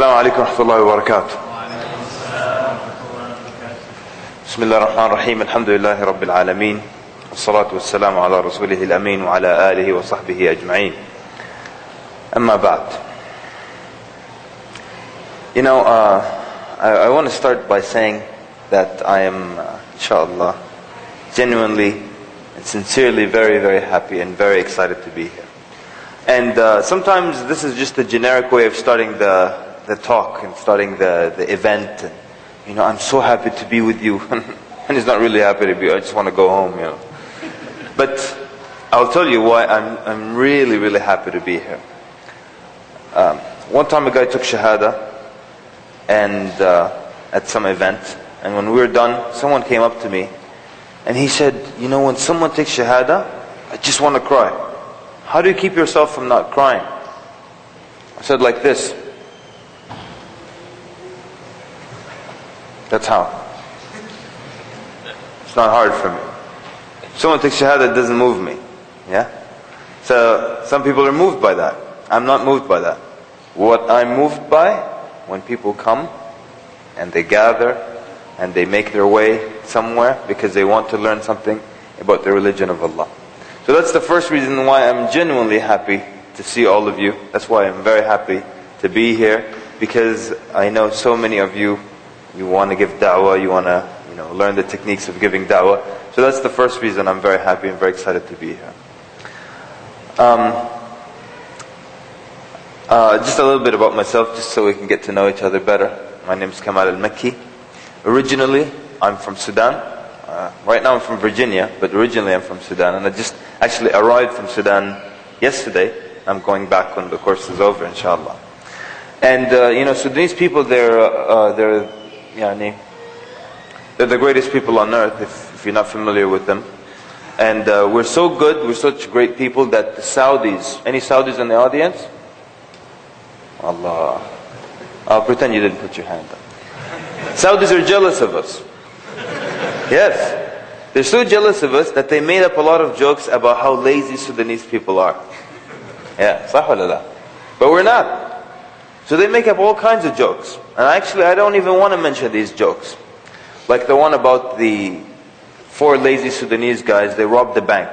السلام عليكم ورحمة الله وبركاته. بسم الله الرحمن الرحيم. الحمد لله رب العالمين، والصلاة والسلام على رسوله الأمين وعلى آله وصحبه أجمعين. أما بعد. I want to start by saying that I am, inshallah, genuinely and sincerely very, very happy and very excited to be here. And sometimes this is just a generic way of starting the talk and starting the event. And, I'm so happy to be with you. And he's not really happy to be, I just want to go home, But I'll tell you why I'm really, really happy to be here. One time a guy took Shahada and at some event, and when we were done, someone came up to me and he said, when someone takes Shahada, I just want to cry. How do you keep yourself from not crying? I said like this. That's how. It's not hard for me. If someone takes Shahada, it doesn't move me. Yeah? So some people are moved by that. I'm not moved by that. What I'm moved by, when people come and they gather and they make their way somewhere because they want to learn something about the religion of Allah. So that's the first reason why I'm genuinely happy to see all of you. That's why I'm very happy to be here, because I know so many of you want to give da'wah, you want to learn the techniques of giving da'wah. So that's the first reason I'm very happy and very excited to be here. Just a little bit about myself, just so we can get to know each other better. My name is Kamal el-Mekki. Originally, I'm from Sudan. Right now I'm from Virginia, but originally I'm from Sudan. And I just actually arrived from Sudan yesterday. I'm going back when the course is over, inshallah. And Sudanese people, they're the greatest people on earth, if you're not familiar with them. And we're so good, we're such great people that the Saudis, any Saudis in the audience? Allah. I'll pretend you didn't put your hand up. Saudis are jealous of us. Yes. They're so jealous of us that they made up a lot of jokes about how lazy Sudanese people are. Yeah, sah wala la. But we're not. So they make up all kinds of jokes. And actually, I don't even want to mention these jokes. Like the one about the 4 lazy Sudanese guys, they robbed the bank.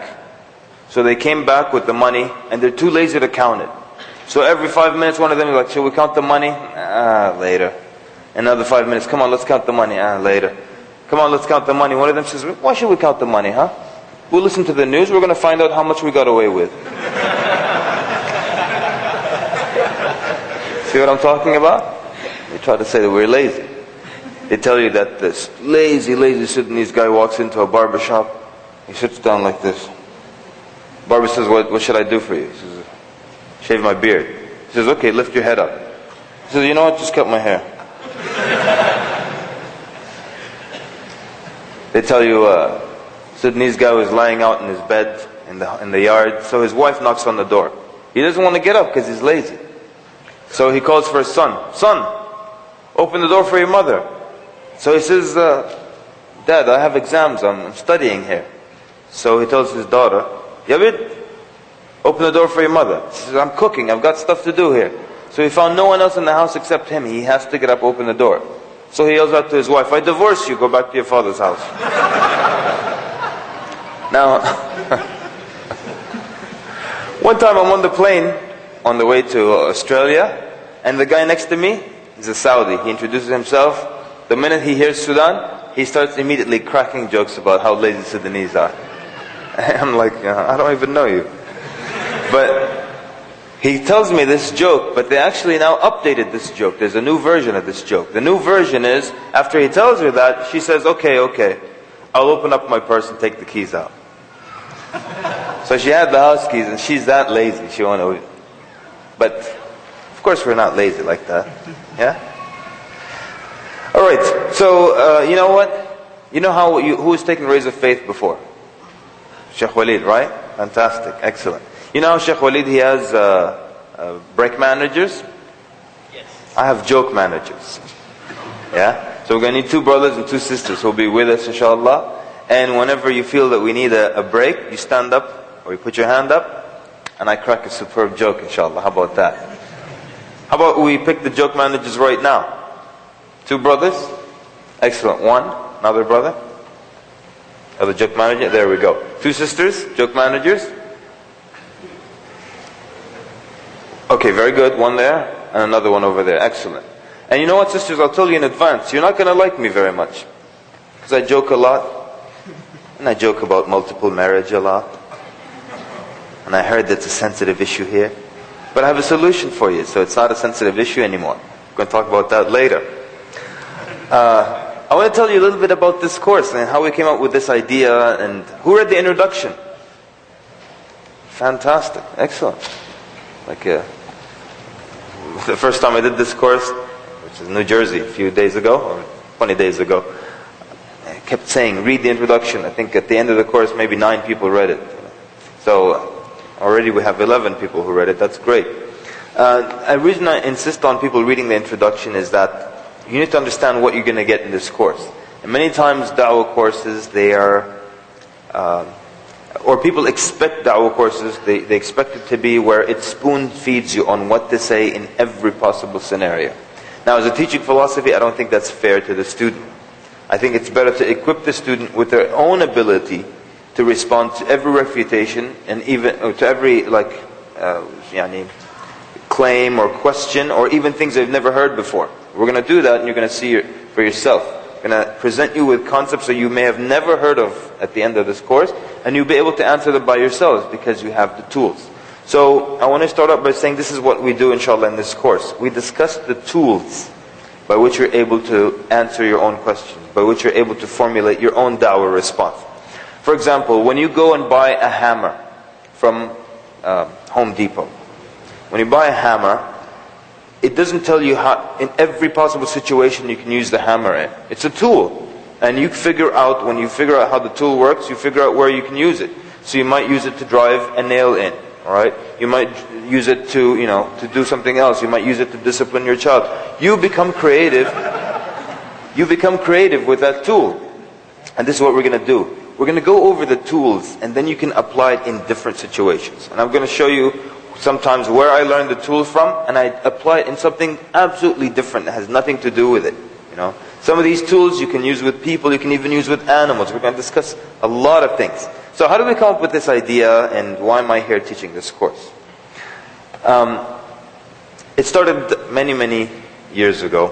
So they came back with the money, and they're too lazy to count it. So every 5 minutes, one of them is like, shall we count the money? Later. Another 5 minutes, come on, let's count the money. Later. Come on, let's count the money. One of them says, why should we count the money, huh? We'll listen to the news, we're going to find out how much we got away with. See what I'm talking about? They try to say that we're lazy. They tell you that this lazy Sudanese guy walks into a barber shop. He sits down like this. Barber says, what should I do for you? He says, shave my beard. He says, okay, lift your head up. He says, you know what, just cut my hair. They tell you Sudanese guy was lying out in his bed in the yard, so his wife knocks on the door. He doesn't want to get up because he's lazy. So he calls for his son. Son, open the door for your mother. So he says, Dad, I have exams, I'm studying here. So he tells his daughter, Yabid, open the door for your mother. She says, I'm cooking, I've got stuff to do here. So he found no one else in the house except him. He has to get up, open the door. So he yells out to his wife, I divorce you, go back to your father's house. Now, one time I'm on the plane on the way to Australia, and the guy next to me is a Saudi. He introduces himself. The minute he hears Sudan, he starts immediately cracking jokes about how lazy Sudanese are. I'm like, I don't even know you. But he tells me this joke, but they actually now updated this joke. There's a new version of this joke. The new version is, after he tells her that, she says, okay, I'll open up my purse and take the keys out. So she had the house keys, and she's that lazy. She won't know it. But, of course we're not lazy like that. Yeah? Alright, so, you know what? You know who has taken Rays of Faith before? Sheikh Walid, right? Fantastic, excellent. You know how Sheikh Walid, he has break managers? Yes. I have joke managers. Yeah? So we're going to need 2 brothers and 2 sisters who will be with us, inshallah. And whenever you feel that we need a break, you stand up, or you put your hand up, and I crack a superb joke, inshallah. How about that? How about we pick the joke managers right now? 2 brothers? Excellent. 1, another brother? Other joke manager? There we go. 2 sisters, joke managers? Okay, very good. 1 there, and another one over there. Excellent. And you know what, sisters, I'll tell you in advance, you're not going to like me very much. Because I joke a lot. And I joke about multiple marriage a lot. And I heard that's a sensitive issue here. But I have a solution for you, so it's not a sensitive issue anymore. We're going to talk about that later. I want to tell you a little bit about this course and how we came up with this idea. And who read the introduction? Fantastic. Excellent. The first time I did this course, which is New Jersey, a few days ago, or 20 days ago, I kept saying, read the introduction. I think at the end of the course, maybe 9 people read it. So already we have 11 people who read it. That's great. The reason I insist on people reading the introduction is that you need to understand what you're going to get in this course. And many times da'wah courses, they are, or people expect da'wah courses, they expect it to be where it spoon feeds you on what to say in every possible scenario. Now, as a teaching philosophy, I don't think that's fair to the student. I think it's better to equip the student with their own ability to respond to every refutation and even to every claim or question or even things they've never heard before. We're going to do that, and you're going to see it for yourself. I'm going to present you with concepts that you may have never heard of at the end of this course, and you'll be able to answer them by yourselves because you have the tools. So I want to start out by saying this is what we do, inshallah, in this course. We discuss the tools by which you're able to answer your own questions, by which you're able to formulate your own da'wah response. For example, when you go and buy a hammer from Home Depot, when you buy a hammer, it doesn't tell you how, in every possible situation you can use the hammer in. It's a tool. And you figure out, when you figure out how the tool works, you figure out where you can use it. So you might use it to drive a nail in. Alright? You might use it to, to do something else. You might use it to discipline your child. You become creative. You become creative with that tool. And this is what we're going to do. We're going to go over the tools, and then you can apply it in different situations. And I'm going to show you sometimes where I learned the tool from, and I apply it in something absolutely different that has nothing to do with it. Some of these tools you can use with people, you can even use with animals. We're going to discuss a lot of things. So how do we come up with this idea, and why am I here teaching this course? It started many, many years ago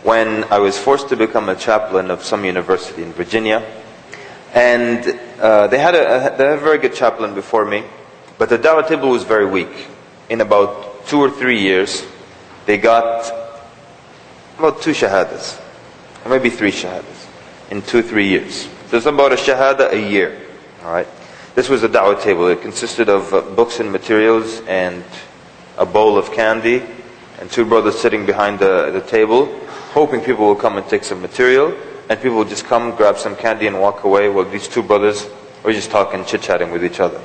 when I was forced to become a chaplain of some university in Virginia. And they had a very good chaplain before me, but the da'wah table was very weak. In about 2 or 3 years, they got about 2 shahadas, or maybe 3 shahadas, in 2 or 3 years. So it's about a shahada a year. Alright? This was a da'wah table. It consisted of books and materials and a bowl of candy, and 2 brothers sitting behind the table, hoping people will come and take some material, and people will just come, grab some candy and walk away while these 2 brothers were just talking, chit-chatting with each other.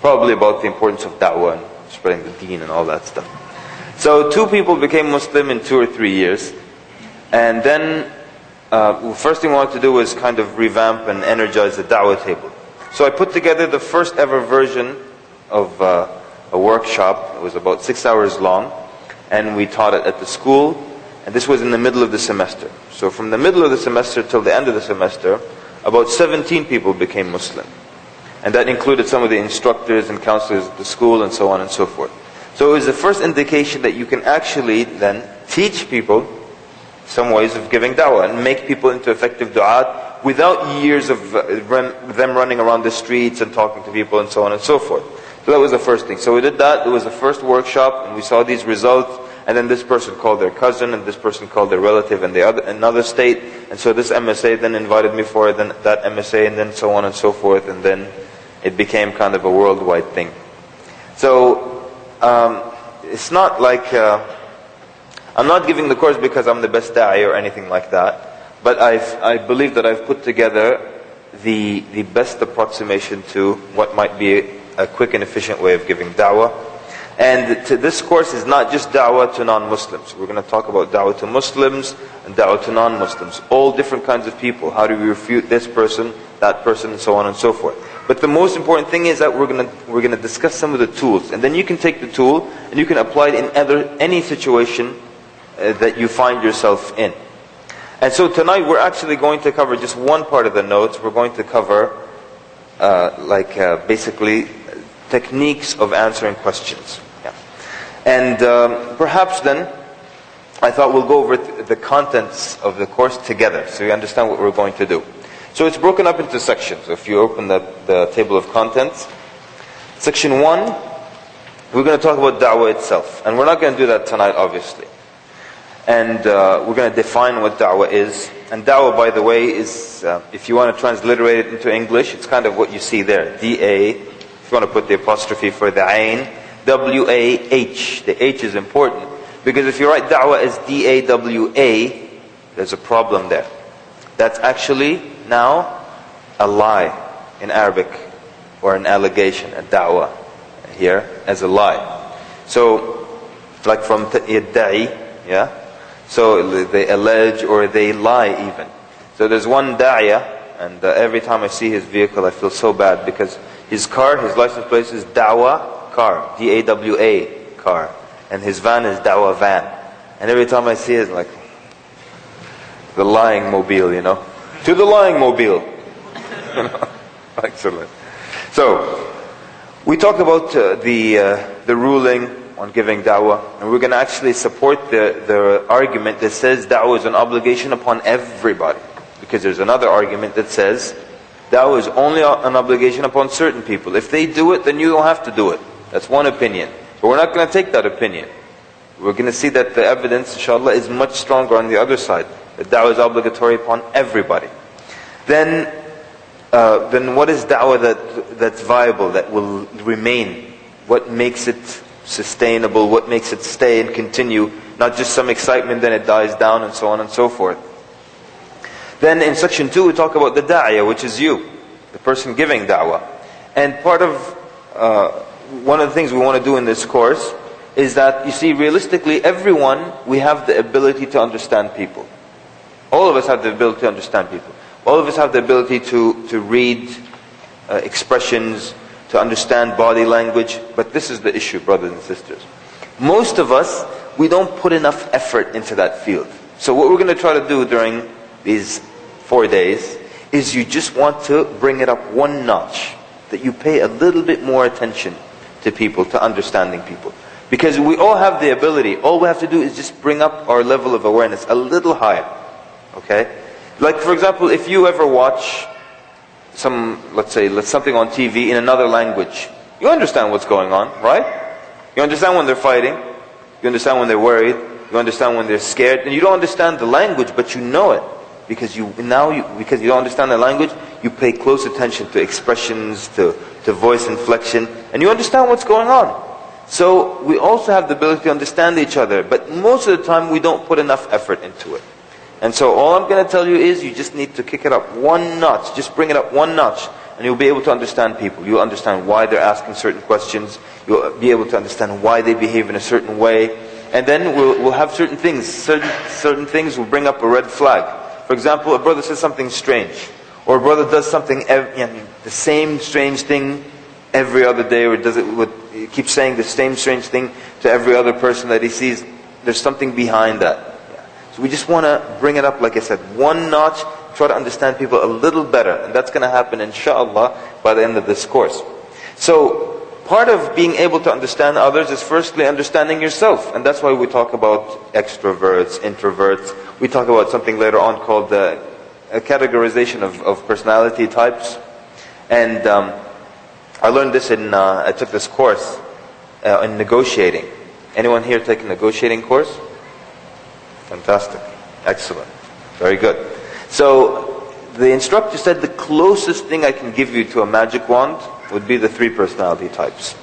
Probably about the importance of da'wah and spreading the deen and all that stuff. So 2 people became Muslim in 2 or 3 years. And then, first thing I wanted to do was kind of revamp and energize the da'wah table. So I put together the first ever version of a workshop. It was about 6 hours long. And we taught it at the school. And this was in the middle of the semester. So from the middle of the semester till the end of the semester, about 17 people became Muslim. And that included some of the instructors and counselors at the school and so on and so forth. So it was the first indication that you can actually then teach people some ways of giving da'wah and make people into effective du'at without years of them running around the streets and talking to people and so on and so forth. So that was the first thing. So we did that. It was the first workshop, and we saw these results. And then this person called their cousin, and this person called their relative in another state. And so this MSA then invited me for it, then that MSA, and then so on and so forth. And then it became kind of a worldwide thing. So it's not like I'm not giving the course because I'm the best da'i or anything like that. But I believe that I've put together the best approximation to what might be a quick and efficient way of giving da'wah. And this course is not just da'wah to non-Muslims. We're going to talk about da'wah to Muslims and da'wah to non-Muslims. All different kinds of people. How do we refute this person, that person, and so on and so forth. But the most important thing is that we're gonna discuss some of the tools, and then you can take the tool and you can apply it in any situation that you find yourself in. And so tonight we're actually going to cover just one part of the notes. We're going to cover basically techniques of answering questions. Yeah. And perhaps then I thought we'll go over the contents of the course together so you understand what we're going to do. So it's broken up into sections. If you open the table of contents, section 1, we're going to talk about da'wah itself. And we're not going to do that tonight, obviously. And we're going to define what da'wah is. And da'wah, by the way, is, if you want to transliterate it into English, it's kind of what you see there. D-A, if you want to put the apostrophe for the ayn, W-A-H. The H is important. Because if you write da'wah as D-A-W-A, there's a problem there. That's actually now a lie in Arabic, or an allegation, a da'wah here as a lie. So, like from yadda'i, yeah? So they allege or they lie even. So there's one Daya, and every time I see his vehicle I feel so bad because his car, his license plate is Dawa car, D-A-W-A car. And his van is Dawa van. And every time I see it, it's like, the lying mobile, you know. To the lying mobile. Excellent. So, we talked about the ruling on giving da'wah, and we're going to actually support the argument that says da'wah is an obligation upon everybody. Because there's another argument that says da'wah is only an obligation upon certain people. If they do it, then you don't have to do it. That's one opinion. But we're not going to take that opinion. We're going to see that the evidence, inshallah, is much stronger on the other side. That da'wah is obligatory upon everybody. Then what is da'wah that's viable, that will remain? What makes it sustainable? What makes it stay and continue? Not just some excitement, then it dies down, and so on and so forth. Then in section 2 we talk about the da'ya, which is you, the person giving da'wah. And part of one of the things we want to do in this course is that, you see, realistically, everyone, we have the ability to understand people. All of us have the ability to understand people. All of us have the ability to read expressions, to understand body language. But this is the issue, brothers and sisters. Most of us, we don't put enough effort into that field. So what we're going to try to do during these 4 days is you just want to bring it up one notch. That you pay a little bit more attention to people, to understanding people. Because we all have the ability. All we have to do is just bring up our level of awareness a little higher. Okay? Like, for example, if you ever watch let's say something on TV in another language, you understand what's going on, right? You understand when they're fighting. You understand when they're worried. You understand when they're scared. And you don't understand the language, but you know it. Because you don't understand the language, you pay close attention to expressions, to voice inflection, and you understand what's going on. So we also have the ability to understand each other, but most of the time we don't put enough effort into it. And so all I'm going to tell you is you just need to kick it up one notch, just bring it up one notch, and you'll be able to understand people. You'll understand why they're asking certain questions. You'll be able to understand why they behave in a certain way. And then we'll have certain things. Certain things will bring up a red flag. For example, a brother says something strange, or a brother does something, the same strange thing every other day, or he keeps saying the same strange thing to every other person that he sees. There's something behind that. So we just want to bring it up, like I said, one notch, try to understand people a little better. And that's going to happen, inshallah, by the end of this course. So, part of being able to understand others is firstly understanding yourself. And that's why we talk about extroverts, introverts. We talk about something later on called a categorization of personality types. And I learned this I took this course in negotiating. Anyone here take a negotiating course? Fantastic. Excellent. Very good. So, the instructor said the closest thing I can give you to a magic wand would be the 3 personality types.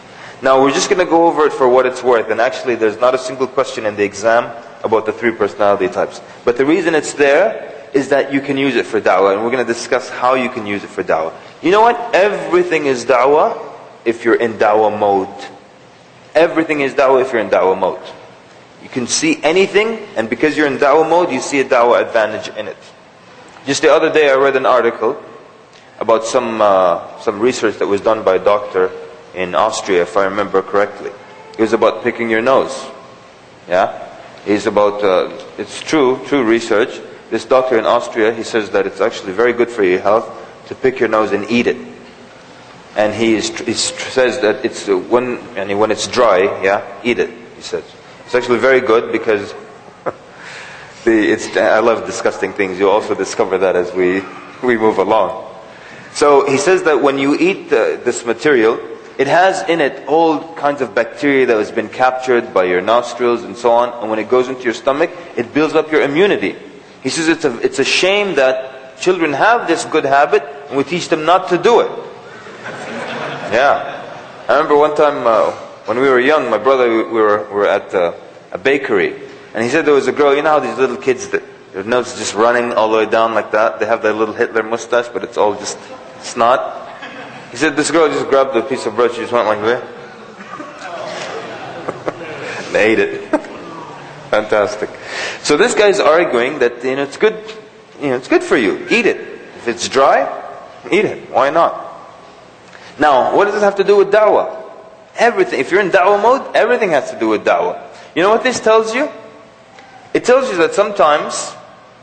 Now, we're just going to go over it for what it's worth. And actually, there's not a single question in the exam about the 3 personality types. But the reason it's there is that you can use it for da'wah. And we're going to discuss how you can use it for da'wah. You know what? Everything is da'wah if you're in da'wah mode. Everything is da'wah if you're in da'wah mode. You can see anything, and because you're in da'wah mode, you see a da'wah advantage in it. Just the other day I read an article about some research that was done by a doctor in Austria, if I remember correctly. It was about picking your nose. Yeah? It's about, it's true research. This doctor in Austria, he says that it's actually very good for your health to pick your nose and eat it. And he says that it's when it's dry, yeah, eat it, he says. It's actually very good because I love disgusting things. You'll also discover that as we move along. So he says that when you eat this material, it has in it all kinds of bacteria that has been captured by your nostrils and so on. And when it goes into your stomach, it builds up your immunity. He says it's a shame that children have this good habit and we teach them not to do it. Yeah. I remember one time when we were young, my brother, we were at a bakery. And he said there was a girl, you know how these little kids, their nose is just running all the way down like that? They have that little Hitler mustache, but it's all just snot. He said this girl just grabbed a piece of bread, she just went like that. And ate it. Fantastic. So this guy's arguing that, it's good, it's good for you. Eat it. If it's dry, eat it. Why not? Now, what does this have to do with da'wah? Everything. If you're in da'wah mode, everything has to do with da'wah. You know what this tells you? It tells you that sometimes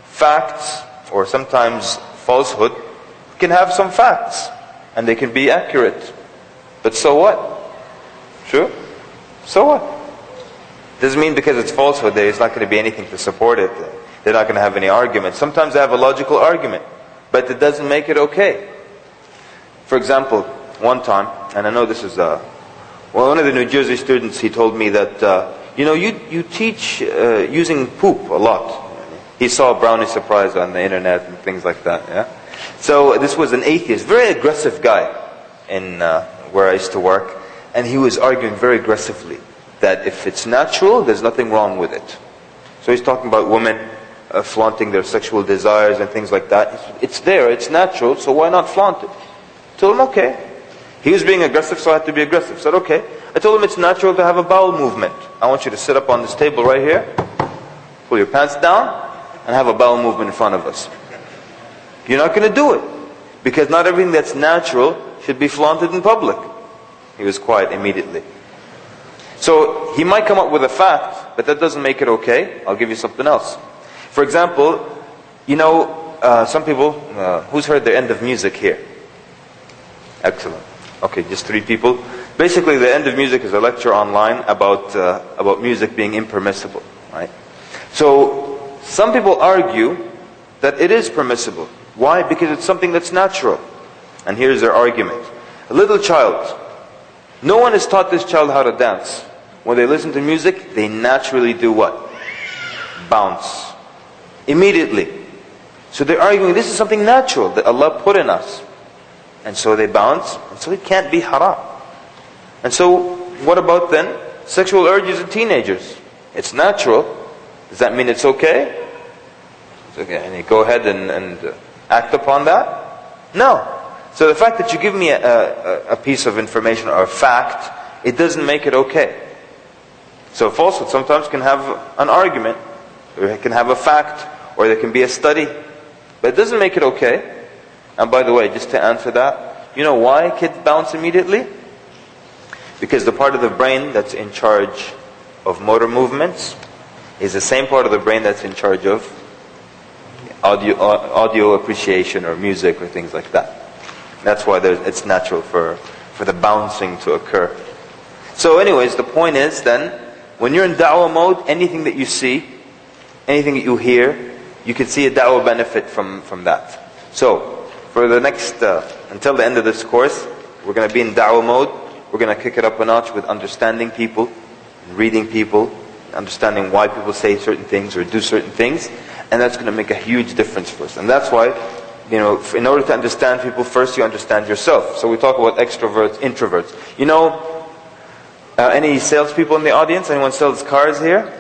facts or sometimes falsehood can have some facts and they can be accurate. But so what? True? So what? Doesn't mean because it's falsehood there's not going to be anything to support it. They're not going to have any argument. Sometimes they have a logical argument, but it doesn't make it okay. For example, one time, and I know this is one of the New Jersey students, he told me that you teach using poop a lot. He saw Brownie Surprise on the internet and things like that. Yeah. So this was an atheist, very aggressive guy in where I used to work, and he was arguing very aggressively that if it's natural, there's nothing wrong with it. So he's talking about women flaunting their sexual desires and things like that. It's there, it's natural, so why not flaunt it? I told him, okay. He was being aggressive, so I had to be aggressive. I said, okay. I told him it's natural to have a bowel movement. I want you to sit up on this table right here, pull your pants down, and have a bowel movement in front of us. You're not going to do it, because not everything that's natural should be flaunted in public. He was quiet immediately. So he might come up with a fact, but that doesn't make it okay. I'll give you something else. For example, some people, who's heard the end of music here? Excellent. Okay, just 3 people. Basically, the end of music is a lecture online about music being impermissible, right? So some people argue that it is permissible. Why? Because it's something that's natural. And here's their argument. A little child, no one has taught this child how to dance. When they listen to music, they naturally do what? Bounce. Immediately. So they're arguing this is something natural that Allah put in us. And so they bounce, and so it can't be haram. And so, what about then sexual urges in teenagers? It's natural. Does that mean it's okay? It's okay. And you go ahead and act upon that? No. So the fact that you give me a piece of information or a fact, it doesn't make it okay. So falsehood sometimes can have an argument, or it can have a fact, or there can be a study, but it doesn't make it okay. And by the way, just to answer that, you know why kids bounce immediately? Because the part of the brain that's in charge of motor movements is the same part of the brain that's in charge of audio appreciation or music or things like that. That's why it's natural for the bouncing to occur. So anyways, the point is then, when you're in da'wah mode, anything that you see, anything that you hear, you can see a da'wah benefit from that. So, for the next, until the end of this course, we're going to be in da'wah mode. We're going to kick it up a notch with understanding people, reading people, understanding why people say certain things or do certain things. And that's going to make a huge difference for us. And that's why, in order to understand people, first you understand yourself. So we talk about extroverts, introverts. Any salespeople in the audience? Anyone sells cars here?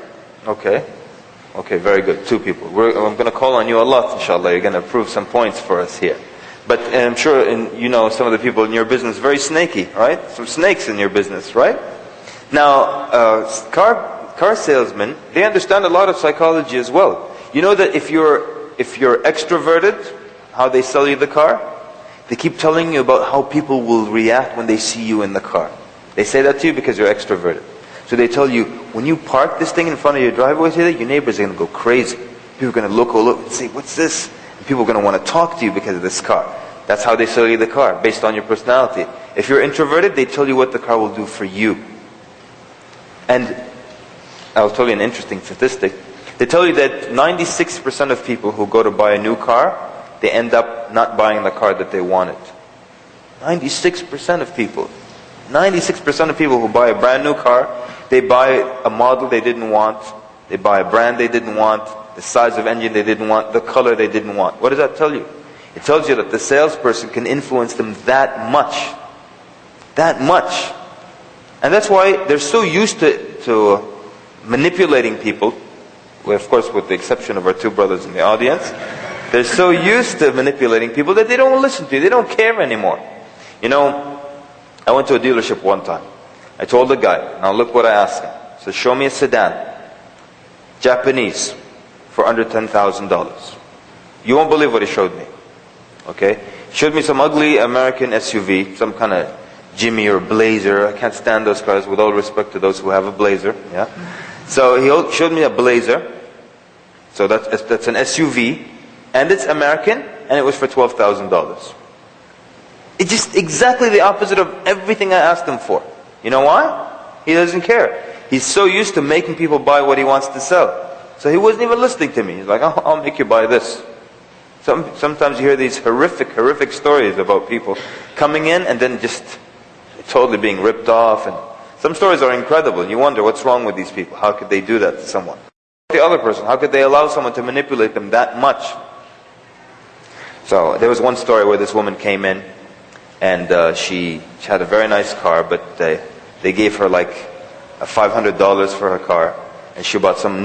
Okay. Okay, very good. 2 people. I'm going to call on you a lot, inshallah. You're going to prove some points for us here. But I'm sure some of the people in your business very snaky, right? Some snakes in your business, right? Now, car salesmen, they understand a lot of psychology as well. You know that if you're extroverted, how they sell you the car? They keep telling you about how people will react when they see you in the car. They say that to you because you're extroverted. So they tell you, when you park this thing in front of your driveway today, your neighbors are going to go crazy. People are going to look and say, what's this? And people are going to want to talk to you because of this car. That's how they sell you the car, based on your personality. If you're introverted, they tell you what the car will do for you. And I'll tell you an interesting statistic. They tell you that 96% of people who go to buy a new car, they end up not buying the car that they wanted. 96% of people. 96% of people who buy a brand new car, they buy a model they didn't want, they buy a brand they didn't want, the size of engine they didn't want, the color they didn't want. What does that tell you? It tells you that the salesperson can influence them that much. That much. And that's why they're so used to manipulating people. Well, of course, with the exception of our two brothers in the audience. They're so used to manipulating people that they don't listen to you. They don't care anymore. You know, I went to a dealership one time. I told the guy, now look what I asked him. So show me a sedan, Japanese, for under $10,000. You won't believe what he showed me. Okay? He showed me some ugly American SUV, some kind of Jimmy or Blazer. I can't stand those cars, with all respect to those who have a Blazer. Yeah. So he showed me a Blazer. So that's an SUV, and it's American, and it was for $12,000. It's just exactly the opposite of everything I asked him for. You know why? He doesn't care. He's so used to making people buy what he wants to sell. So he wasn't even listening to me. He's like, I'll make you buy this. Sometimes you hear these horrific stories about people coming in and then just totally being ripped off. And some stories are incredible. You wonder, what's wrong with these people? How could they do that to someone? The other person, how could they allow someone to manipulate them that much? So there was one story where this woman came in, and she had a very nice car, but they gave her like $500 for her car, and she bought some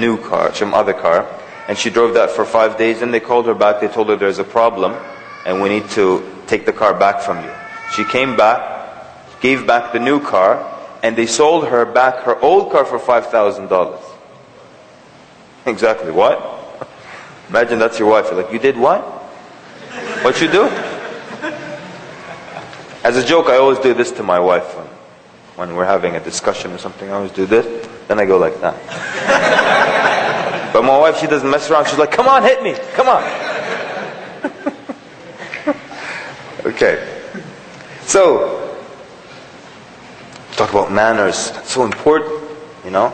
other car, and she drove that for 5 days, and they called her back. They told her there's a problem, and we need to take the car back from you. She came back, gave back the new car, and they sold her back her old car for $5,000. Exactly. What? Imagine that's your wife. You're like, you did what? What you do? As a joke, I always do this to my wife. When we're having a discussion or something, I always do this. Then I go like that. But my wife, she doesn't mess around. She's like, come on, hit me. Come on. Okay. So, talk about manners. That's so important, you know.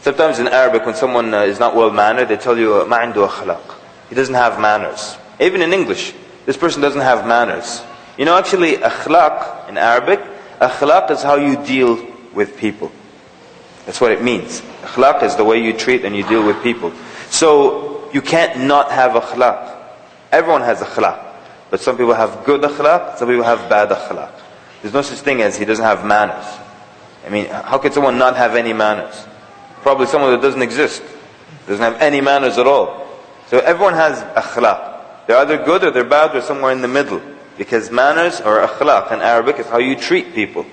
Sometimes in Arabic, when someone is not well-mannered, they tell you, مَا عِنْدُ أَخْلَاقٍ. He doesn't have manners. Even in English, this person doesn't have manners. You know, actually, akhlaq in Arabic, akhlaq is how you deal with people. That's what it means. Akhlaq is the way you treat and you deal with people. So, you can't not have akhlaq. Everyone has akhlaq. But some people have good akhlaq, some people have bad akhlaq. There's no such thing as he doesn't have manners. I mean, how could someone not have any manners? Probably someone that doesn't exist. Doesn't have any manners at all. So everyone has akhlaq. They're either good or they're bad or somewhere in the middle. Because manners or akhlaq in Arabic is how you treat people.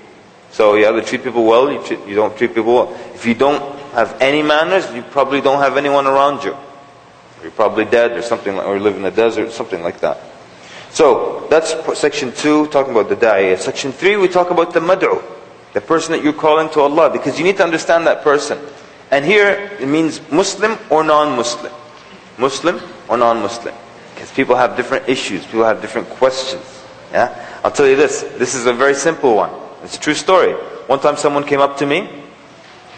So you either treat people well, you don't treat people well. If you don't have any manners, you probably don't have anyone around you. You're probably dead or something, or live in the desert, something like that. So that's section 2, talking about the Daya. Section 3, we talk about the mad'u, the person that you're calling to Allah, because you need to understand that person. And here it means Muslim or non-Muslim. Muslim or non-Muslim. Because people have different issues, people have different questions. Yeah? I'll tell you this is a very simple one. It's a true story. One time someone came up to me,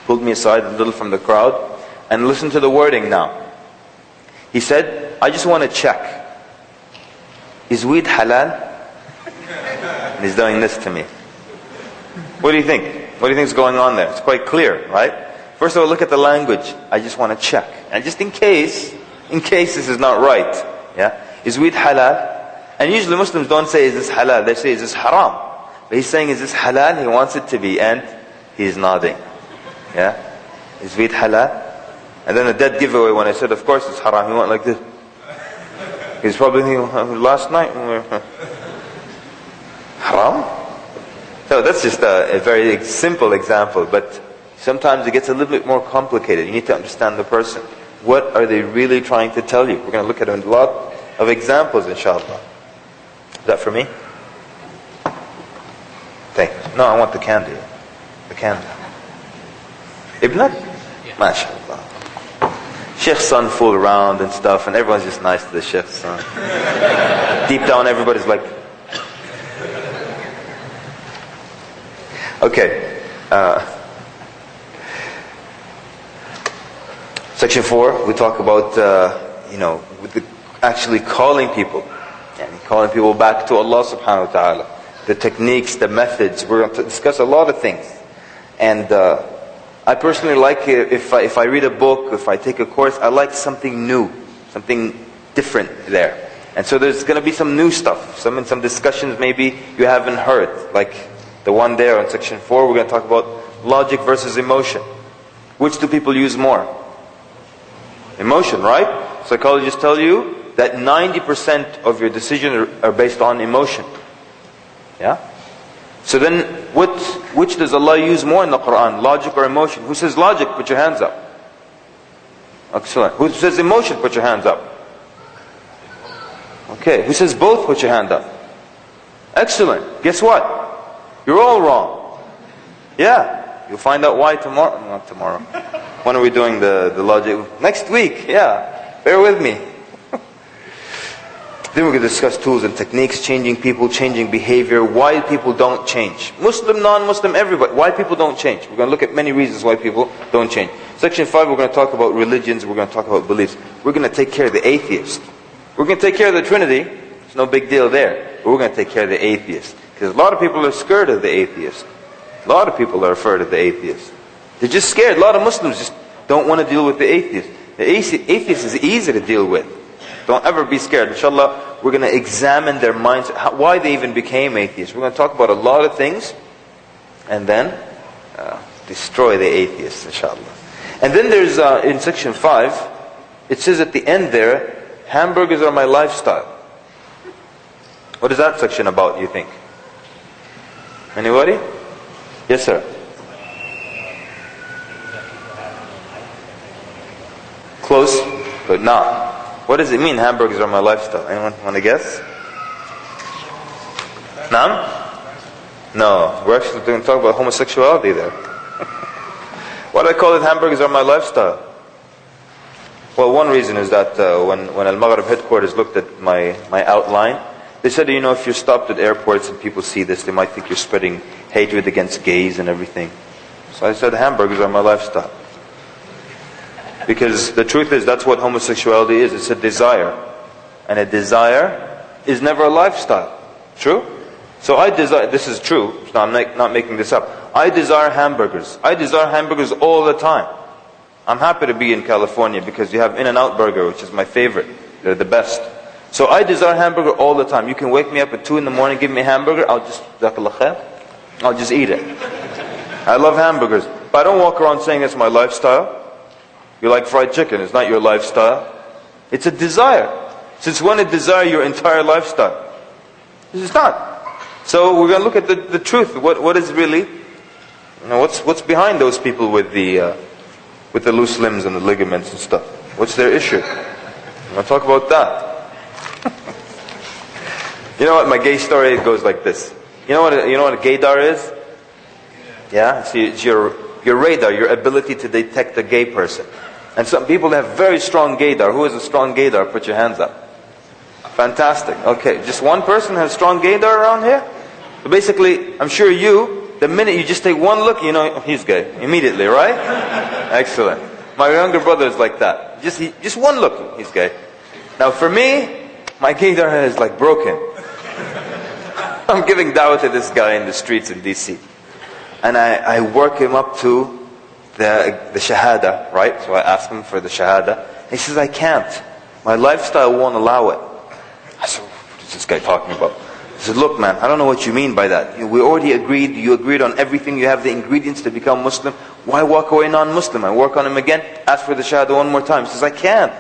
pulled me aside a little from the crowd, and listen to the wording now. He said, I just want to check. Is weed halal? And he's doing this to me. What do you think? What do you think is going on there? It's quite clear, right? First of all, look at the language. I just want to check. And just in case this is not right. Yeah? Is weed halal? And usually Muslims don't say, is this halal? They say, is this haram? But he's saying, is this halal? He wants it to be. And he's nodding. Yeah? Is weed halal? And then a dead giveaway when I said, of course it's haram. He went like this. He's probably thinking, last night we were haram? So that's just a very simple example. But sometimes it gets a little bit more complicated. You need to understand the person. What are they really trying to tell you? We're going to look at a lot of examples, inshallah. Is that for me? Thank you. No, I want the candy. The candy. Ibnat? MashaAllah. Sheikh's son fool around and stuff, and everyone's just nice to the Sheikh's son. Deep down, everybody's like... Okay. Section 4, we talk about, actually calling people. And calling people back to Allah subhanahu wa ta'ala. The techniques, the methods. We're going to discuss a lot of things. And I personally like it, if I read a book, if I take a course, I like something new, something different there. And so there's going to be some new stuff, some discussions maybe you haven't heard. Like the one there on section 4, we're going to talk about logic versus emotion. Which do people use more? Emotion, right? Psychologists tell you that 90% of your decisions are based on emotion. Yeah? So then, which does Allah use more in the Qur'an? Logic or emotion? Who says logic? Put your hands up. Excellent. Who says emotion? Put your hands up. Okay. Who says both? Put your hand up. Excellent. Guess what? You're all wrong. Yeah. You'll find out why tomorrow. Not tomorrow. When are we doing the logic? Next week. Yeah. Bear with me. Then we're going to discuss tools and techniques, changing people, changing behavior, why people don't change. Muslim, non-Muslim, everybody. Why people don't change. We're going to look at many reasons why people don't change. Section 5, we're going to talk about religions, we're going to talk about beliefs. We're going to take care of the atheist. We're going to take care of the Trinity. There's no big deal there. But we're going to take care of the atheist. Because a lot of people are scared of the atheist. A lot of people are afraid of the atheist. They're just scared. A lot of Muslims just don't want to deal with the atheist. The atheist is easy to deal with. Don't ever be scared. Inshallah, we're going to examine their minds, why they even became atheists. We're going to talk about a lot of things, and then destroy the atheists, inshallah. And then there's, in section 5, it says at the end there, hamburgers are my lifestyle. What is that section about, you think? Anybody? Yes, sir. Close, but not. What does it mean, hamburgers are my lifestyle? Anyone want to guess? Naam? No, we're actually going to talk about homosexuality there. Why do I call it hamburgers are my lifestyle? Well, one reason is that when Al-Maghrib headquarters looked at my outline, they said, if you're stopped at airports and people see this, they might think you're spreading hatred against gays and everything. So I said, hamburgers are my lifestyle. Because the truth is, that's what homosexuality is. It's a desire. And a desire is never a lifestyle. True? So I desire, this is true, so I'm not making this up. I desire hamburgers. I desire hamburgers all the time. I'm happy to be in California because you have In-N-Out Burger, which is my favorite. They're the best. So I desire hamburger all the time. You can wake me up at 2 in the morning, give me a hamburger, I'll just eat it. I love hamburgers. But I don't walk around saying it's my lifestyle. You like fried chicken, it's not your lifestyle. It's a desire. Since when did desire your entire lifestyle? It's not. So we're going to look at the truth. What is really, what's behind those people with the loose limbs and the ligaments and stuff? What's their issue? I'm going to talk about that. You know what, my gay story goes like this. You know what a gaydar is? Yeah? See, it's your radar, your ability to detect a gay person. And some people have very strong gaydar. Who has a strong gaydar? Put your hands up. Fantastic. Okay, just one person has strong gaydar around here? So basically, I'm sure the minute you just take one look, he's gay. Immediately, right? Excellent. My younger brother is like that. Just one look, he's gay. Now for me, my gaydar is like broken. I'm giving dawah to this guy in the streets in DC. And I work him up to the shahada, right? So I ask him for the shahada. He says, I can't. My lifestyle won't allow it. I said, what is this guy talking about? He said, look man, I don't know what you mean by that. We already agreed, you agreed on everything, you have the ingredients to become Muslim. Why walk away non-Muslim? I work on him again, ask for the shahada one more time. He says, I can't.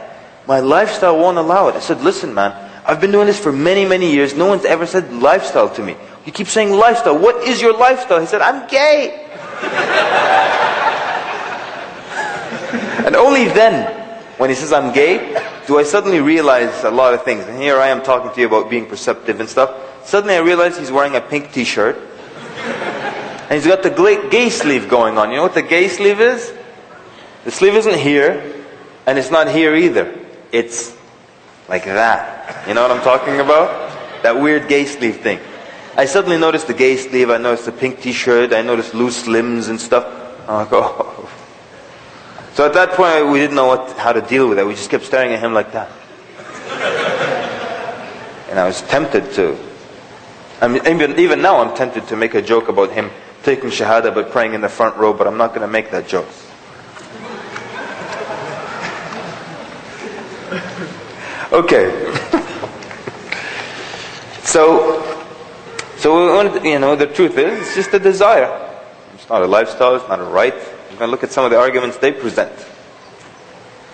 My lifestyle won't allow it. I said, listen man, I've been doing this for many, many years. No one's ever said lifestyle to me. You keep saying lifestyle. What is your lifestyle? He said, I'm gay. And only then, when he says I'm gay, do I suddenly realize a lot of things. And here I am talking to you about being perceptive and stuff. Suddenly I realized he's wearing a pink t-shirt. And he's got the gay sleeve going on. You know what the gay sleeve is? The sleeve isn't here, and it's not here either. It's like that. You know what I'm talking about? That weird gay sleeve thing. I suddenly noticed the gay sleeve, I noticed the pink t-shirt, I noticed loose limbs and stuff. I'm like, oh. So at that point, we didn't know how to deal with it. We just kept staring at him like that. And I was tempted to. I mean, even now I'm tempted to make a joke about him taking shahada but praying in the front row, but I'm not going to make that joke. Okay. So the truth is, it's just a desire. It's not a lifestyle, it's not a right. You're going to look at some of the arguments they present.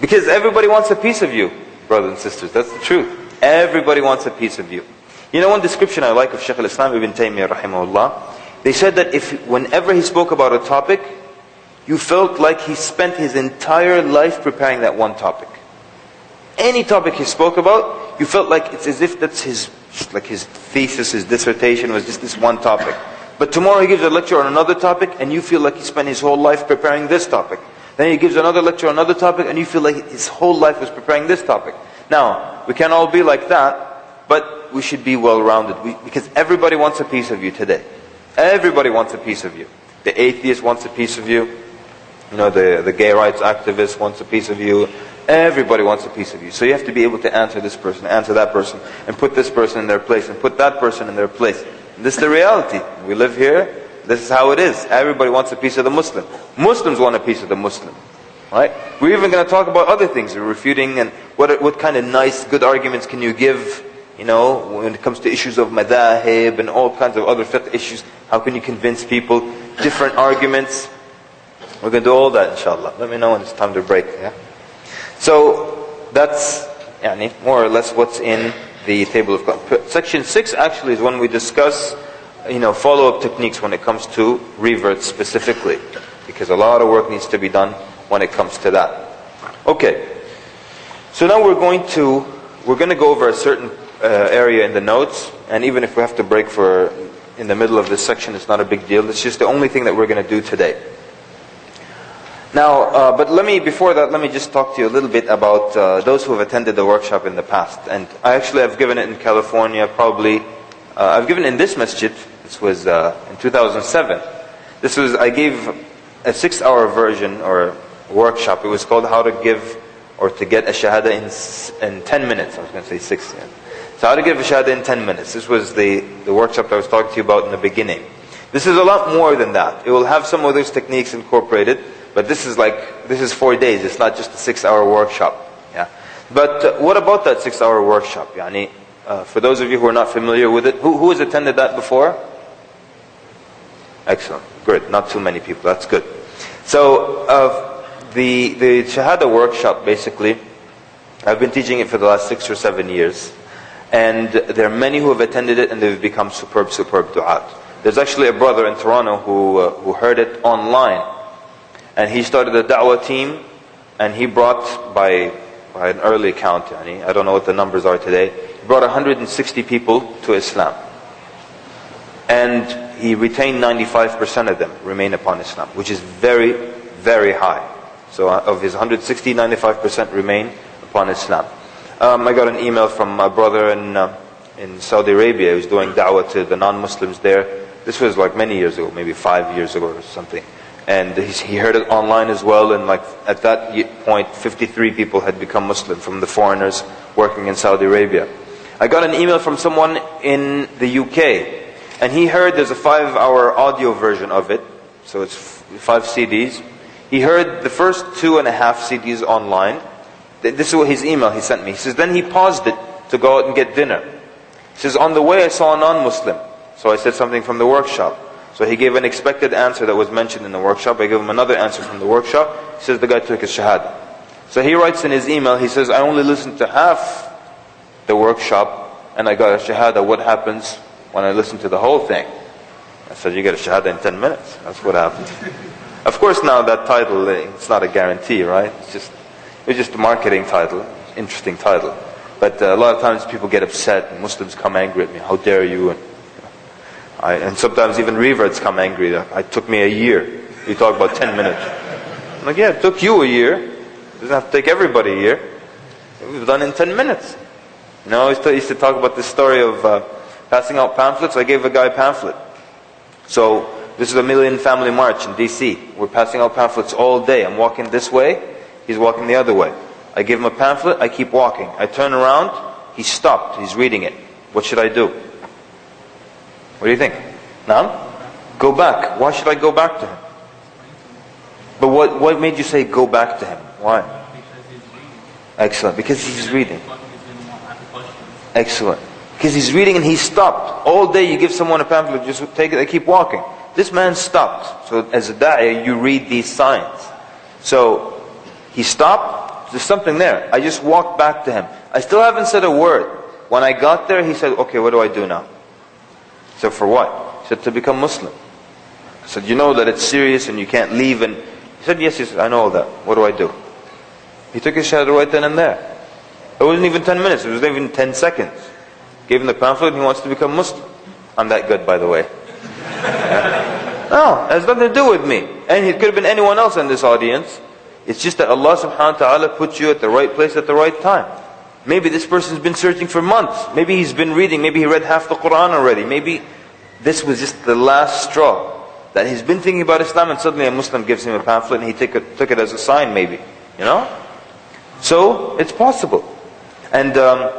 Because everybody wants a piece of you, brothers and sisters. That's the truth. Everybody wants a piece of you. You know, one description I like of Shaykh al-Islam ibn Taymiyyah rahimahullah, they said that whenever he spoke about a topic, you felt like he spent his entire life preparing that one topic. Any topic he spoke about, you felt like it's as if that's his thesis, his dissertation was just this one topic. But tomorrow he gives a lecture on another topic, and you feel like he spent his whole life preparing this topic. Then he gives another lecture on another topic, and you feel like his whole life was preparing this topic. Now, we can't all be like that, but we should be well-rounded. Because everybody wants a piece of you today. Everybody wants a piece of you. The atheist wants a piece of you. You know, the gay rights activist wants a piece of you. Everybody wants a piece of you. So you have to be able to answer this person, answer that person, and put this person in their place, and put that person in their place. And this is the reality. We live here. This is how it is. Everybody wants a piece of the Muslim. Muslims want a piece of the Muslim. Right? We're even going to talk about other things. We're refuting and what kind of nice, good arguments can you give, you know, when it comes to issues of madahib and all kinds of other fiqh issues. How can you convince people? Different arguments. We're going to do all that, inshallah. Let me know when it's time to break. Yeah? So, that's more or less what's in the table of contents. Section 6 actually is when we discuss, follow-up techniques when it comes to reverts specifically. Because a lot of work needs to be done when it comes to that. Okay. So now we're going to go over a certain area in the notes, and even if we have to break in the middle of this section, it's not a big deal. It's just the only thing that we're going to do today. Now, but before that, let me just talk to you a little bit about those who have attended the workshop in the past. And I actually have given it in California, probably. I've given it in this masjid. This was in 2007. I gave a 6-hour version or workshop. It was called How to Give or to Get a Shahada in 10 minutes. I was going to say 6. Yeah. So how to give a Shahada in 10 minutes. This was the workshop that I was talking to you about in the beginning. This is a lot more than that. It will have some of those techniques incorporated. But this is 4 days. It's not just a 6-hour workshop. Yeah. But what about that 6-hour workshop? For those of you who are not familiar with it, who has attended that before? Excellent. Good. Not too many people. That's good. So the Shahada workshop, basically, I've been teaching it for the last 6 or 7 years. And there are many who have attended it and they've become superb du'at. There's actually a brother in Toronto who heard it online. And he started a da'wah team, and he brought, by an early count, I don't know what the numbers are today, he brought 160 people to Islam. And he retained 95% of them remain upon Islam, which is very, very high. So of his 160, 95% remain upon Islam. I got an email from my brother in Saudi Arabia who's doing da'wah to the non-Muslims there. This was like many years ago, maybe 5 years ago or something. And he heard it online as well, and at that point, 53 people had become Muslim from the foreigners working in Saudi Arabia. I got an email from someone in the UK, and he heard there's a 5-hour audio version of it, so it's 5 CDs. He heard the first 2.5 CDs online. This is what his email he sent me. He says, then he paused it to go out and get dinner. He says, on the way I saw a non-Muslim, so I said something from the workshop. So he gave an expected answer that was mentioned in the workshop. I gave him another answer from the workshop. He says the guy took his shahada. So he writes in his email, he says, I only listened to half the workshop and I got a shahada. What happens when I listen to the whole thing? I said, you get a shahada in 10 minutes. That's what happened. Of course now that title, it's not a guarantee, right? It's just a marketing title, interesting title. But a lot of times people get upset and Muslims come angry at me. How dare you? And sometimes even reverts come angry. It took me a year. You talk about 10 minutes. I'm like, yeah, it took you a year. It doesn't have to take everybody a year. We've done in 10 minutes. I used to talk about this story of passing out pamphlets. I gave a guy a pamphlet. So this is a Million Family March in DC. We're passing out pamphlets all day. I'm walking this way. He's walking the other way. I give him a pamphlet. I keep walking. I turn around. He stopped. He's reading it. What should I do? What do you think? Now? Go back. Why should I go back to him? But what made you say go back to him? Why? Excellent. Because he's reading. Excellent. Because he's reading and he stopped. All day you give someone a pamphlet, just take it, they keep walking. This man stopped. So as a Daya, you read these signs. So he stopped. There's something there. I just walked back to him. I still haven't said a word. When I got there, he said, okay, what do I do now? I said, for what? He said, to become Muslim. I said, you know that it's serious and you can't leave. And he said, yes. He said, I know all that. What do I do? He took his shahada right then and there. It wasn't even 10 minutes. It wasn't even 10 seconds. Gave him the pamphlet and he wants to become Muslim. I'm that good, by the way. No, it has nothing to do with me. And it could have been anyone else in this audience. It's just that Allah subhanahu wa ta'ala put you at the right place at the right time. Maybe this person's been searching for months. Maybe he's been reading. Maybe he read half the Qur'an already. Maybe this was just the last straw. That he's been thinking about Islam and suddenly a Muslim gives him a pamphlet and he took it as a sign maybe. So, it's possible. And there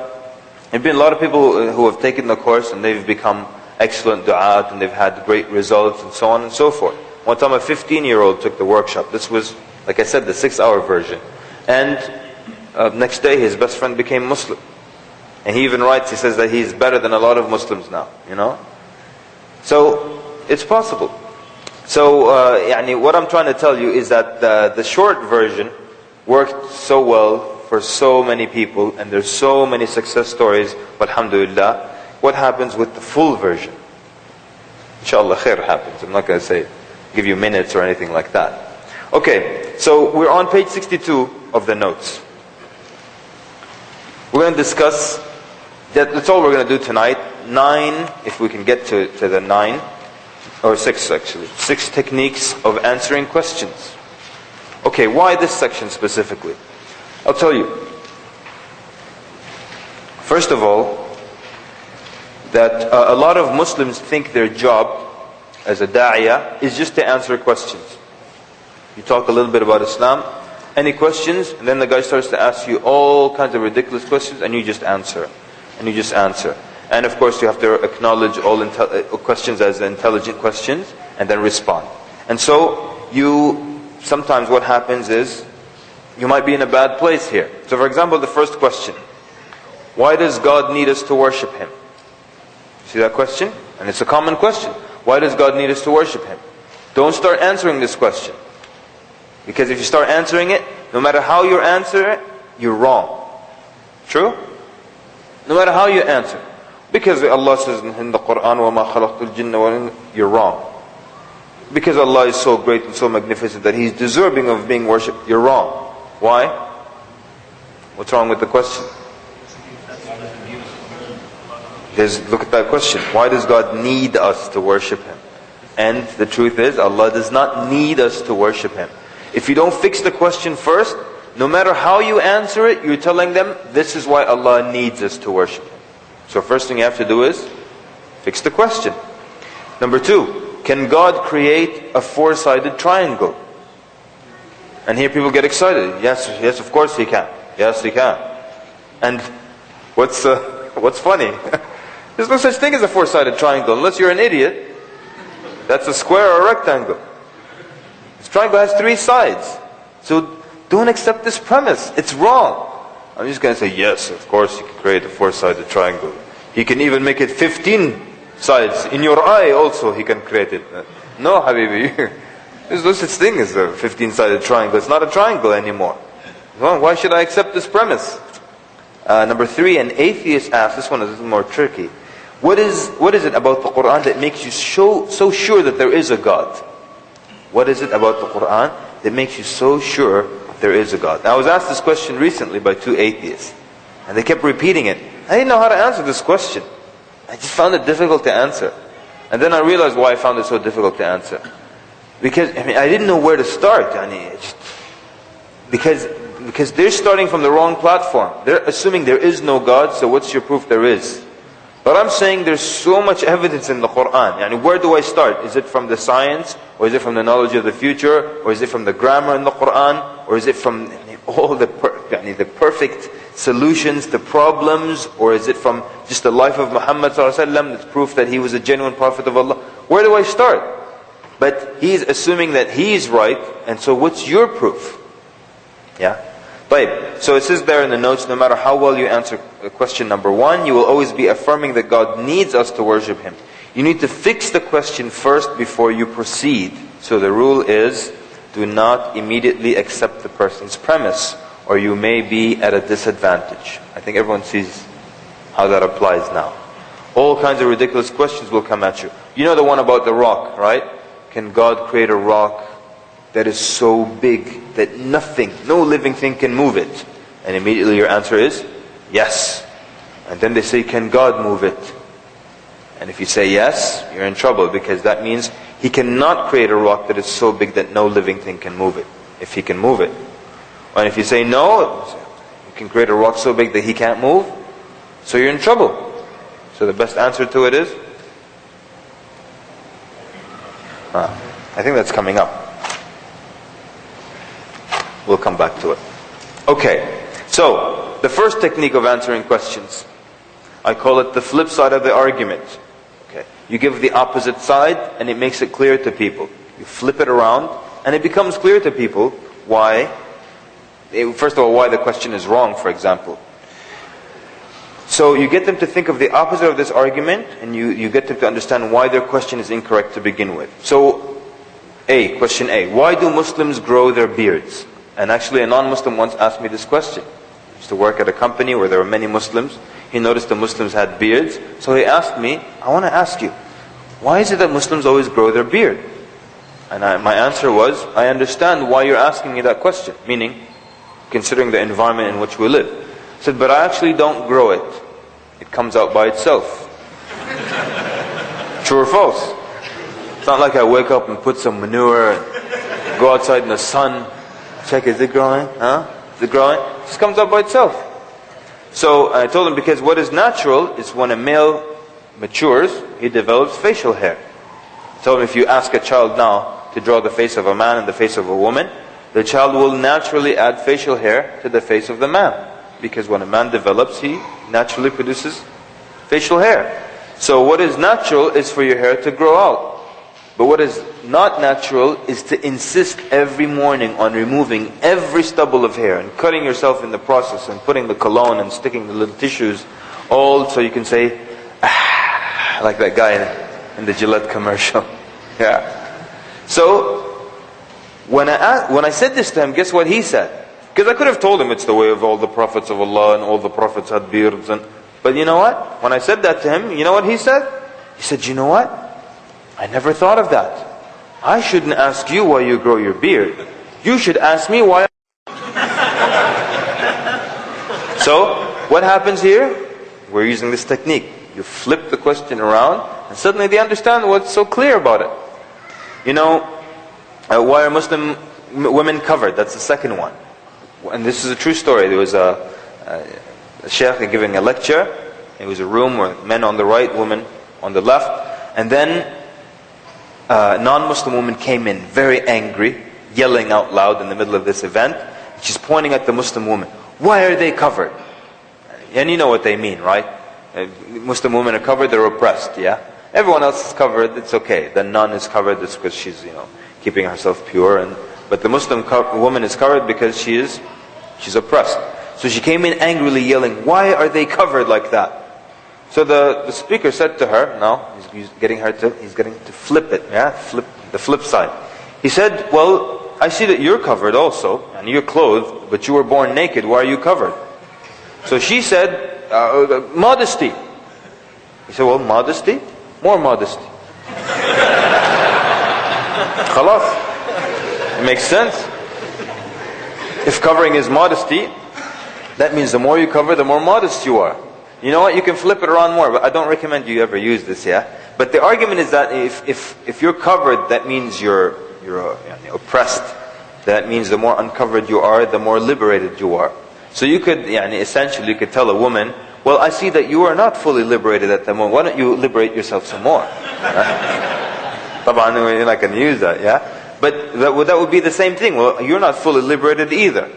have been a lot of people who have taken the course and they've become excellent du'at and they've had great results and so on and so forth. One time a 15-year-old took the workshop. This was, like I said, the 6-hour version. And next day his best friend became Muslim. And he even writes, he says that he's better than a lot of Muslims now. So, it's possible. So, what I'm trying to tell you is that the short version worked so well for so many people, and there's so many success stories, alhamdulillah. What happens with the full version? Inshallah khair happens. I'm not going to give you minutes or anything like that. Okay, so we're on page 62 of the notes. We're going to discuss, that's all we're going to do tonight, 9, if we can get to the 9, or 6 actually, 6 techniques of answering questions. Okay, why this section specifically? I'll tell you. First of all, that a lot of Muslims think their job as a Da'iyah is just to answer questions. You talk a little bit about Islam, any questions, and then the guy starts to ask you all kinds of ridiculous questions, and you just answer. And you just answer. And of course you have to acknowledge all questions as intelligent questions, and then respond. And so sometimes what happens is, you might be in a bad place here. So for example, the first question. Why does God need us to worship Him? See that question? And it's a common question. Why does God need us to worship Him? Don't start answering this question. Because if you start answering it, no matter how you answer it, you're wrong. True? No matter how you answer. Because Allah says in the Qur'an, وَمَا خَلَقْتُ الْجِنَّ وَالْإِنسَ, you're wrong. Because Allah is so great and so magnificent that He's deserving of being worshipped, you're wrong. Why? What's wrong with the question? Look at that question. Why does God need us to worship Him? And the truth is, Allah does not need us to worship Him. If you don't fix the question first, no matter how you answer it, you're telling them, this is why Allah needs us to worship Him. So first thing you have to do is, fix the question. Number 2, can God create a 4-sided triangle? And here people get excited. Yes, of course He can. Yes, He can. And what's funny? There's no such thing as a 4-sided triangle unless you're an idiot. That's a square or a rectangle. This triangle has 3 sides. So don't accept this premise. It's wrong. I'm just going to say, yes, of course He can create a 4-sided triangle. He can even make it 15 sides. In your eye also He can create it. No, Habibi. There's no such thing as a 15-sided triangle. It's not a triangle anymore. Well, why should I accept this premise? Number 3, an atheist asks, this one is a little more tricky. What is it about the Qur'an that makes you so sure that there is a God? What is it about the Qur'an that makes you so sure there is a God? Now, I was asked this question recently by 2 atheists. And they kept repeating it. I didn't know how to answer this question. I just found it difficult to answer. And then I realized why I found it so difficult to answer. Because, I didn't know where to start. Because they're starting from the wrong platform. They're assuming there is no God, so what's your proof there is? But I'm saying there's so much evidence in the Qur'an. Where do I start? Is it from the science? Or is it from the knowledge of the future? Or is it from the grammar in the Qur'an? Or is it from all the perfect solutions to problems? Or is it from just the life of Muhammad ﷺ that's proof that he was a genuine prophet of Allah? Where do I start? But he's assuming that he's right, and so what's your proof? Yeah? So it says there in the notes, no matter how well you answer question number 1, you will always be affirming that God needs us to worship Him. You need to fix the question first before you proceed. So the rule is, do not immediately accept the person's premise, or you may be at a disadvantage. I think everyone sees how that applies now. All kinds of ridiculous questions will come at you. You know the one about the rock, right? Can God create a rock that is so big that nothing, no living thing can move it? And immediately your answer is, yes. And then they say, can God move it? And if you say yes, you're in trouble, because that means He cannot create a rock that is so big that no living thing can move it, if He can move it. And if you say no, you can create a rock so big that He can't move, so you're in trouble. So the best answer to it is, I think that's coming up. We'll come back to it. Okay, so the first technique of answering questions, I call it the flip side of the argument. Okay, you give the opposite side and it makes it clear to people. You flip it around and it becomes clear to people why, first of all, why the question is wrong, for example. So you get them to think of the opposite of this argument, and you get them to understand why their question is incorrect to begin with. So, question A, why do Muslims grow their beards? And actually a non-Muslim once asked me this question. He used to work at a company where there were many Muslims. He noticed the Muslims had beards. So he asked me, I want to ask you, why is it that Muslims always grow their beard? And my answer was, I understand why you're asking me that question. Meaning, considering the environment in which we live. I said, but I actually don't grow it. It comes out by itself. True or false? It's not like I wake up and put some manure and go outside in the sun. Check, is it growing? Is it growing? It just comes up by itself. So I told him, because what is natural is when a male matures, he develops facial hair. I told him, if you ask a child now to draw the face of a man and the face of a woman, the child will naturally add facial hair to the face of the man. Because when a man develops, he naturally produces facial hair. So what is natural is for your hair to grow out. But what is not natural is to insist every morning on removing every stubble of hair and cutting yourself in the process and putting the Cologne and sticking the little tissues, all so you can say, ah, like that guy in the Gillette commercial. Yeah. So when I said this to him, guess what he said? Because I could have told him it's the way of all the prophets of Allah and all the prophets had beards. But you know what? When I said that to him, you know what he said? He said, you know what? I never thought of that. I shouldn't ask you why you grow your beard. You should ask me why. So, what happens here? We're using this technique. You flip the question around and suddenly they understand what's so clear about it. You know, why are Muslim women covered? That's the second one. And this is a true story. There was a sheikh giving a lecture. It was a room where men on the right, women on the left. And then a non-Muslim woman came in very angry, yelling out loud in the middle of this event. She's pointing at the Muslim woman. Why are they covered? And you know what they mean, right? Muslim women are covered, they're oppressed, yeah? Everyone else is covered, it's okay. The nun is covered, it's because she's, keeping herself pure. But the Muslim woman is covered because she's oppressed. So she came in angrily yelling, why are they covered like that? So the speaker said to her, he's getting to flip it, flip the flip side. He said, well, I see that you're covered also, and you're clothed, but you were born naked, why are you covered? So she said, modesty. He said, well, modesty? More modesty. Khalas. It makes sense. If covering is modesty, That means the more you cover, the more modest you are. You know what? You can flip it around more, but I don't recommend you ever use this, yeah? But the argument is that if you're covered, that means you're oppressed. That means the more uncovered you are, the more liberated you are. So you could, essentially, you could tell a woman, well, I see that you are not fully liberated at the moment. Why don't you liberate yourself some more? طبعا you're not going to use that, yeah? But that would be the same thing. Well, you're not fully liberated either.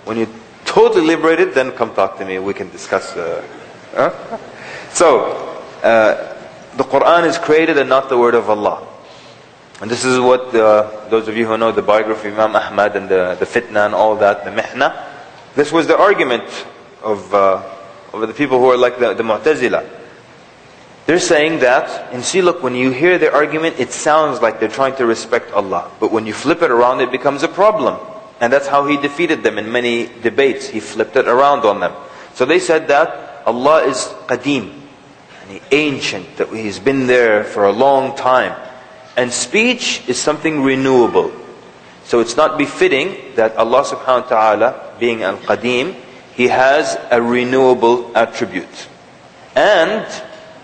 When you're totally liberated, then come talk to me. We can discuss. So, the Qur'an is created and not the word of Allah. And this is what those of you who know the biography of Imam Ahmad and the fitna and all that, the mihna. This was the argument of the people who are like the Mu'tazila. They're saying that, and see, look, when you hear their argument, it sounds like they're trying to respect Allah. But when you flip it around, it becomes a problem. And that's how he defeated them in many debates. He flipped it around on them. So they said that Allah is qadim, and ancient, that He's been there for a long time. And speech is something renewable. So it's not befitting that Allah subhanahu wa ta'ala, being al-qadim, He has a renewable attribute. And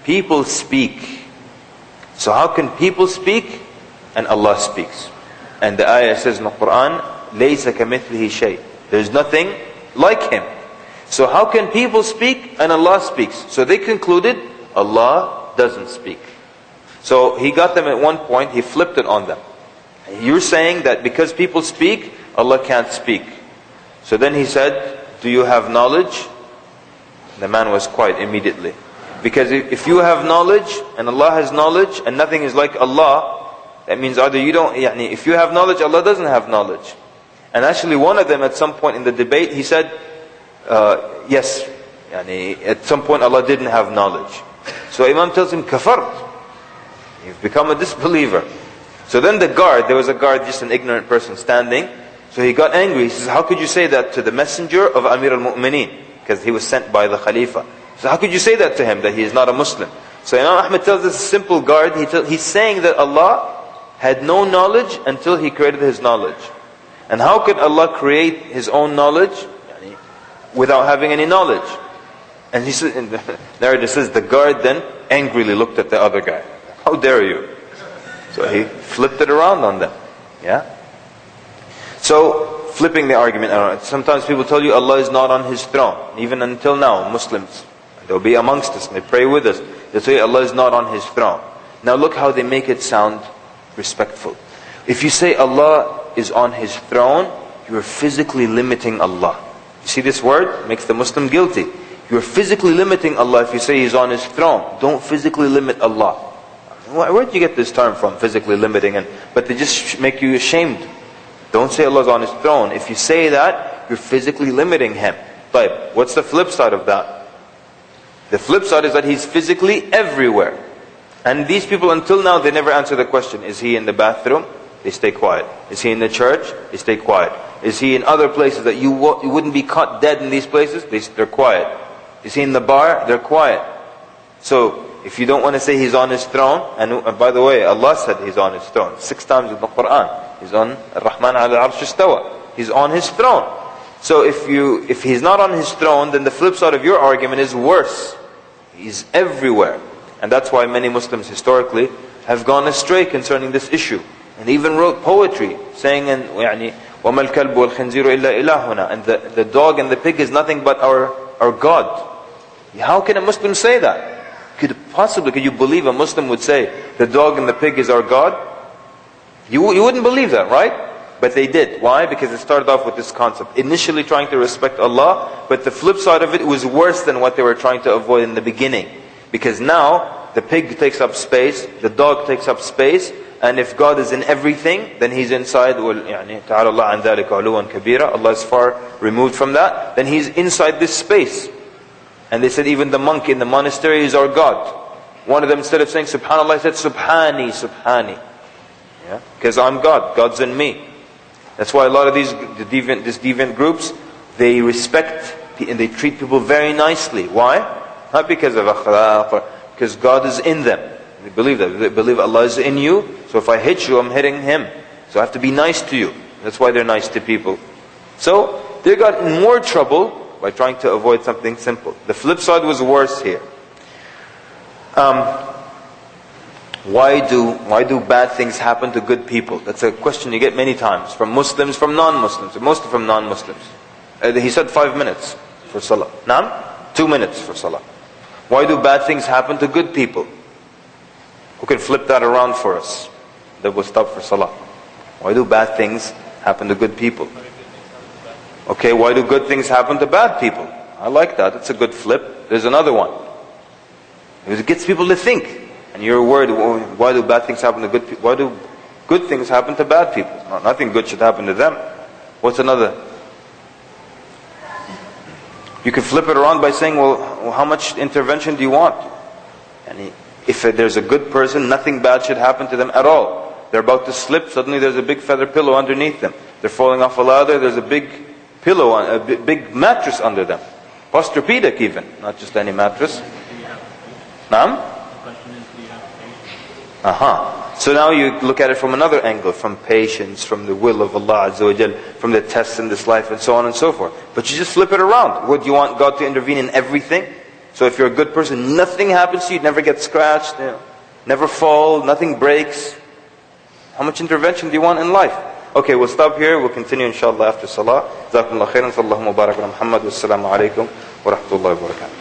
people speak. So how can people speak and Allah speaks? And the ayah says in the Qur'an, لَيْسَ كَمِثْلِهِ شَيْءٍ. There's nothing like Him. So how can people speak and Allah speaks? So they concluded Allah doesn't speak. So He got them at one point, He flipped it on them. You're saying that because people speak, Allah can't speak. So then He said, do you have knowledge? The man was quiet immediately. Because if you have knowledge and Allah has knowledge and nothing is like Allah, that means either you don't, if you have knowledge, Allah doesn't have knowledge. And actually one of them at some point in the debate, he said, yes, at some point Allah didn't have knowledge. So Imam tells him, Kafar, you've become a disbeliever. So then the guard, there was a guard, just an ignorant person standing, so he got angry. He says, how could you say that to the messenger of Amir al-Mu'mineen? Because he was sent by the Khalifa. So how could you say that to him, that he is not a Muslim? So Imam Ahmad tells this simple guard, he's saying that Allah had no knowledge until He created His knowledge. And how could Allah create His own knowledge without having any knowledge? And he said, in the narrative says, the guard then angrily looked at the other guy. How dare you? So he flipped it around on them. Yeah? So, flipping the argument around. Sometimes people tell you Allah is not on His throne. Even until now, Muslims, they'll be amongst us, and they pray with us. They say Allah is not on His throne. Now look how they make it sound respectful. If you say Allah is on His throne, you are physically limiting Allah. You see this word? Makes the Muslim guilty. You are physically limiting Allah if you say He's on His throne. Don't physically limit Allah. Where did you get this term from, physically limiting? But they just make you ashamed. Don't say Allah is on His throne. If you say that, you're physically limiting Him. But what's the flip side of that? The flip side is that He's physically everywhere. And these people, until now, they never answer the question, is He in the bathroom? They stay quiet. Is He in the church? They stay quiet. Is He in other places that you wouldn't be caught dead in these places? They're quiet. Is He in the bar? They're quiet. So, if you don't want to say He's on His throne, and by the way, Allah said He's on His throne 6 times in the Qur'an. He's on Ar-Rahman al-Arsh istawa. He's on His throne. So if He's not on His throne, then the flip side of your argument is worse. He's everywhere. And that's why many Muslims historically have gone astray concerning this issue. And even wrote poetry saying, وَمَا الْكَلْبُ وَالْخِنْزِيرُ إِلَّا إِلَهُنَا. And the dog and the pig is nothing but our God. How can a Muslim say that? Could you believe a Muslim would say, the dog and the pig is our God? You wouldn't believe that, right? But they did. Why? Because it started off with this concept. Initially trying to respect Allah, but the flip side of it was worse than what they were trying to avoid in the beginning. Because now, the pig takes up space, the dog takes up space, and if God is in everything, then He's inside. تَعَالَى اللَّهُ عَنْ ذَلِكَ عُلُوًّا كَبِيرًا. Allah is far removed from that. Then He's inside this space. And they said even the monk in the monastery is our God. One of them, instead of saying Subhanallah, he said Subhani, Subhani. Yeah? Because I'm God, God's in me. That's why a lot of these deviant groups, they respect and they treat people very nicely. Why? Not because of akhlaq, because God is in them. They believe that. They believe Allah is in you. So if I hit you, I'm hitting Him. So I have to be nice to you. That's why they're nice to people. So they got in more trouble by trying to avoid something simple. The flip side was worse here. Why do bad things happen to good people? That's a question you get many times from Muslims, from non-Muslims, mostly from non-Muslims. He said 5 minutes for salah. Naam? 2 minutes for salah. Why do bad things happen to good people? Who can flip that around for us? That will stop for salah. Why do bad things happen to good people? Okay, why do good things happen to bad people? I like that. That's a good flip. There's another one. Because it gets people to think. And you're worried, why do bad things happen to good people? Why do good things happen to bad people? No, nothing good should happen to them. What's another? You can flip it around by saying, well, how much intervention do you want? And if there's a good person, nothing bad should happen to them at all. They're about to slip, suddenly there's a big feather pillow underneath them. They're falling off a ladder, there's a big pillow, a big mattress under them. Posturepedic even, not just any mattress. Naam? So now you look at it from another angle, from patience, from the will of Allah Azza wa Jal, from the tests in this life and so on and so forth. But you just flip it around. Would you want God to intervene in everything? So if you're a good person, nothing happens to you, never get scratched, never fall, nothing breaks. How much intervention do you want in life? Okay, we'll stop here. We'll continue inshallah after salah. Jazakumullah khairan. Sallallahu mubarak wa Muhammad. Wassalamu alaikum wa rahmatullahi wa barakatuh.